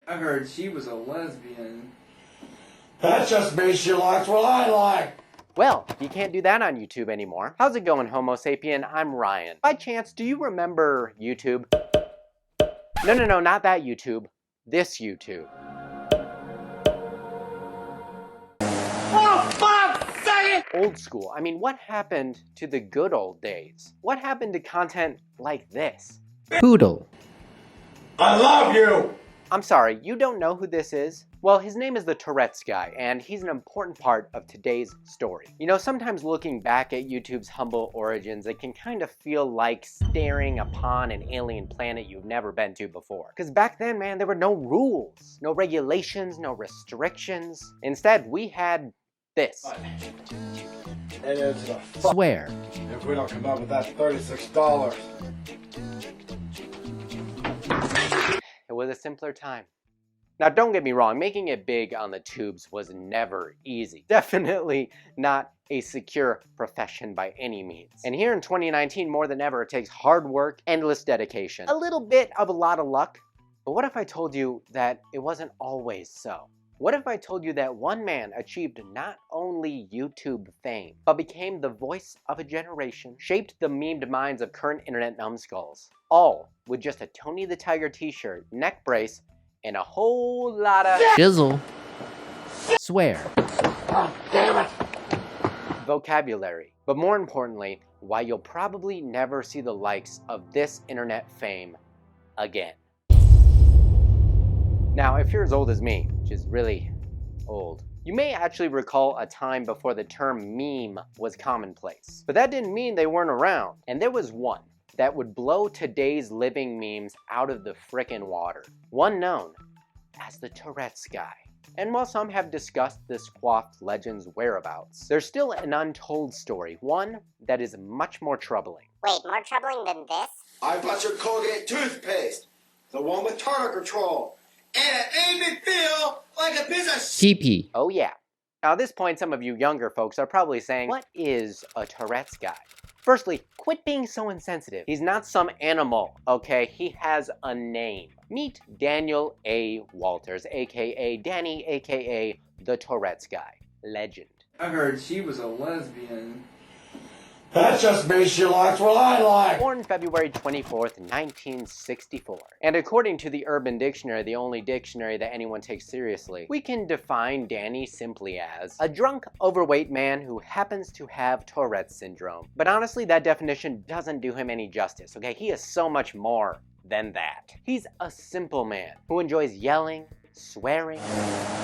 I heard she was a lesbian. That just means she likes what I like. Well, you can't do that on YouTube anymore. How's it going, Homo sapien? I'm Ryan. By chance, do you remember YouTube? No, not that YouTube. This YouTube. Oh, fuck's sake! Old school. I mean, what happened to the good old days? What happened to content like this? Poodle. I love you! I'm sorry, you don't know who this is? Well, his name is the Tourette's guy, and he's an important part of today's story. You know, sometimes looking back at YouTube's humble origins, it can kind of feel like staring upon an alien planet you've never been to before. Because back then, man, there were no rules, no regulations, no restrictions. Instead, we had this. It is a Swear. if we don't come up with that $36. It was a simpler time. Now, don't get me wrong, making it big on the tubes was never easy. Definitely not a secure profession by any means. And here in 2019, more than ever, it takes hard work, endless dedication, a little bit of a lot of luck. But what if I told you that it wasn't always so? What if I told you that one man achieved not only YouTube fame, but became the voice of a generation, shaped the memed minds of current internet numbskulls, all with just a Tony the Tiger t-shirt, neck brace, and a whole lot of shizzle. Swear. Oh, damn it! Vocabulary. But more importantly, why you'll probably never see the likes of this internet fame again. Now, if you're as old as me, which is really old, you may actually recall a time before the term meme was commonplace. But that didn't mean they weren't around. And there was one that would blow today's living memes out of the frickin' water. One known as the Tourette's guy. And while some have discussed this coiffed legend's whereabouts, there's still an untold story, one that is much more troubling. Wait, more troubling than this? I bought your Colgate toothpaste. The one with tartar control. And it made me feel like a piece of TP. Oh yeah. Now at this point, some of you younger folks are probably saying, what is a Tourette's guy? Firstly, quit being so insensitive. He's not some animal, okay? He has a name. Meet Daniel A. Walters, aka Danny, aka the Tourette's guy. Legend. I heard she was a lesbian. That just means she likes what I like. Born February 24th, 1964. And according to the Urban Dictionary, the only dictionary that anyone takes seriously, we can define Danny simply as a drunk, overweight man who happens to have Tourette's syndrome. But honestly, that definition doesn't do him any justice, okay? He is so much more than that. He's a simple man who enjoys yelling, swearing,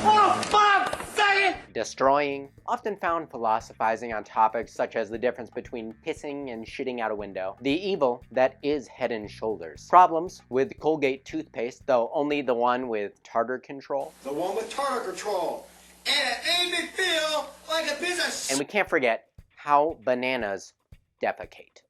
Oh, fuck's sake! destroying, often found philosophizing on topics such as the difference between pissing and shitting out a window, the evil that is Head and Shoulders, problems with Colgate toothpaste, though only the one with tartar control, The one with tartar control. And it made me feel like a piece of and we can't forget how bananas defecate.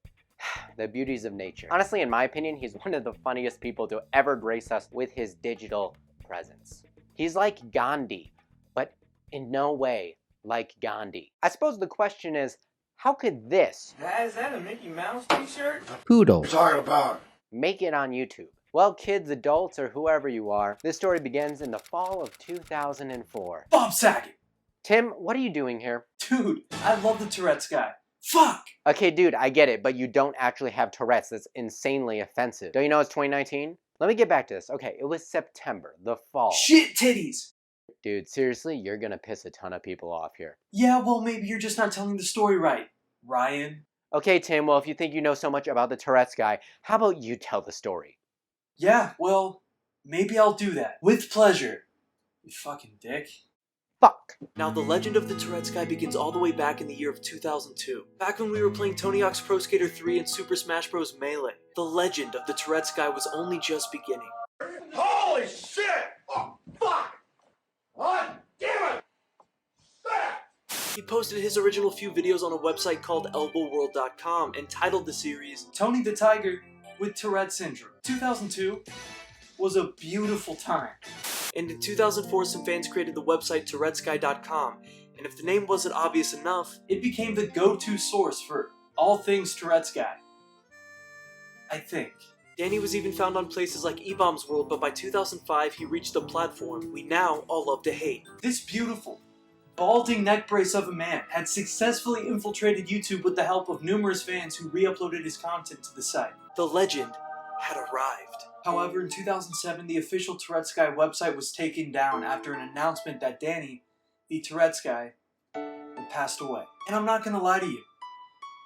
The beauties of nature. Honestly, in my opinion, he's one of the funniest people to ever grace us with his digital presence. He's like Gandhi, but in no way like Gandhi. I suppose the question is, how could this Is that a Mickey Mouse t-shirt? poodle What are you talking about? make it on YouTube? Well, kids, adults, or whoever you are, this story begins in the fall of 2004. Bob Saget! Tim, what are you doing here? Dude, I love the Tourette's guy. Fuck! Okay, dude, I get it, but you don't actually have Tourette's. That's insanely offensive. Don't you know it's 2019? Let me get back to this. Okay, it was September, the fall. Shit titties! Dude, seriously, you're gonna piss a ton of people off here. Yeah, well, maybe you're just not telling the story right, Ryan. Okay, Tim, well, if you think you know so much about the Tourette's guy, how about you tell the story? Yeah, well, maybe I'll do that. With pleasure. You fucking dick. Fuck. Now, the legend of the Tourette's guy begins all the way back in the year of 2002. Back when we were playing Tony Hawk's Pro Skater 3 and Super Smash Bros. Melee, the legend of the Tourette's guy was only just beginning. Holy shit! Oh, fuck! What? Damn it! He posted his original few videos on a website called elbowworld.com and titled the series Tony the Tiger with Tourette Syndrome. 2002 was a beautiful time. And in 2004, some fans created the website TouretteSguy.com, and if the name wasn't obvious enough, it became the go-to source for all things Tourette's guy. I think. Danny was even found on places like E-Bomb's World, but by 2005 he reached a platform we now all love to hate. This beautiful, balding neck brace of a man had successfully infiltrated YouTube with the help of numerous fans who re-uploaded his content to the site. The legend had arrived. However, in 2007, the official Tourette's Guy website was taken down after an announcement that Danny, the Tourette's Guy, had passed away. And I'm not gonna lie to you,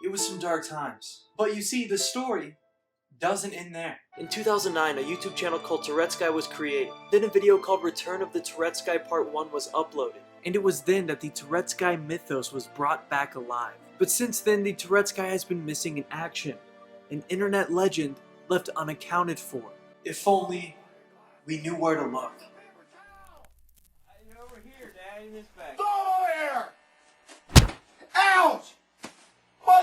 it was some dark times. But you see, the story doesn't end there. In 2009, a YouTube channel called Tourette's Guy was created. Then a video called Return of the Tourette's Guy Part 1 was uploaded. And it was then that the Tourette's Guy mythos was brought back alive. But since then, the Tourette's Guy has been missing in action. An internet legend left unaccounted for. If only we knew where to look. Over here, Dad, in this bag. Go here! Ouch!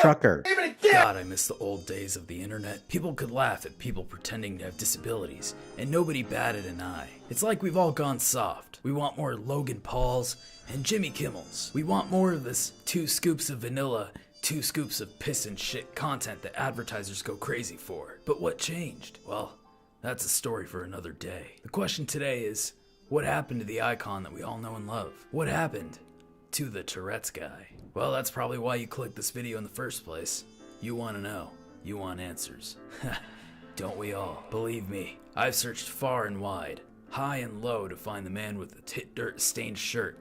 Trucker. God, I miss the old days of the internet. People could laugh at people pretending to have disabilities, and nobody batted an eye. It's like we've all gone soft. We want more Logan Pauls and Jimmy Kimmels. We want more of this 2 scoops of vanilla, 2 scoops of piss and shit content that advertisers go crazy for. But what changed? Well, that's a story for another day. The question today is, what happened to the icon that we all know and love? What happened to the Tourette's Guy? Well, that's probably why you clicked this video in the first place. You want to know. You want answers. Don't we all? Believe me, I've searched far and wide, high and low to find the man with the tit-dirt stained shirt,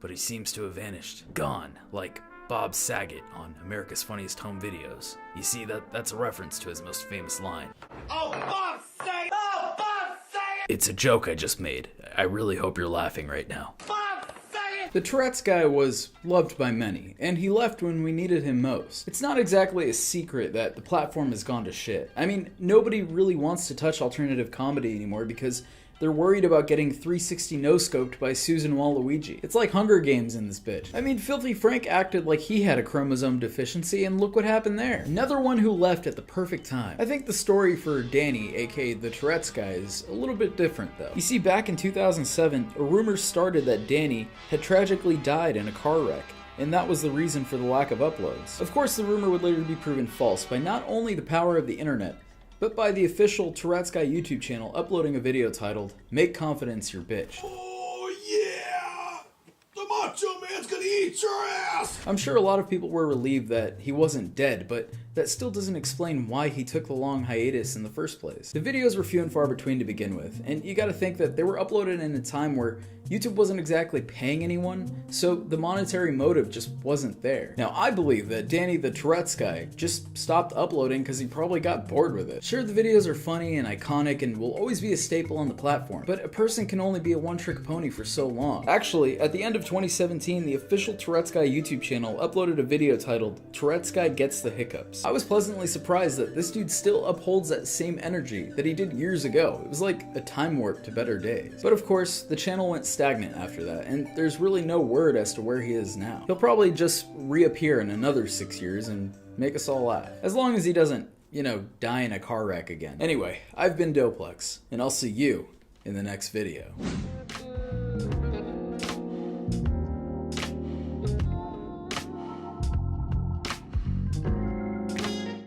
but he seems to have vanished. Gone, like Bob Saget on America's Funniest Home Videos. You see, that's a reference to his most famous line. Oh, Bob Saget! Oh, Bob Saget! It's a joke I just made. I really hope you're laughing right now. The Tourette's Guy was loved by many, and he left when we needed him most. It's not exactly a secret that the platform has gone to shit. I mean, nobody really wants to touch alternative comedy anymore because they're worried about getting 360 no-scoped by Susan Waluigi. It's like Hunger Games in this bitch. I mean, Filthy Frank acted like he had a chromosome deficiency, and look what happened there. Another one who left at the perfect time. I think the story for Danny, aka the Tourette's Guy, is a little bit different though. You see, back in 2007, a rumor started that Danny had tragically died in a car wreck, and that was the reason for the lack of uploads. Of course, the rumor would later be proven false by not only the power of the internet, but by the official Tourette's Guy YouTube channel uploading a video titled, "Make Confidence Your Bitch." Oh, yeah! The Macho Man's gonna eat your ass! I'm sure a lot of people were relieved that he wasn't dead, but that still doesn't explain why he took the long hiatus in the first place. The videos were few and far between to begin with, and you gotta think that they were uploaded in a time where YouTube wasn't exactly paying anyone, so the monetary motive just wasn't there. Now, I believe that Danny the Tourette's Guy just stopped uploading because he probably got bored with it. Sure, the videos are funny and iconic and will always be a staple on the platform, but a person can only be a one-trick pony for so long. Actually, at the end of 2017, the official Tourette's Guy YouTube channel uploaded a video titled, "Tourette's Guy Gets the Hiccups." I was pleasantly surprised that this dude still upholds that same energy that he did years ago. It was like a time warp to better days. But of course, the channel went stagnant after that, and there's really no word as to where he is now. He'll probably just reappear in another 6 years and make us all laugh. As long as he doesn't, die in a car wreck again. Anyway, I've been Doplex, and I'll see you in the next video.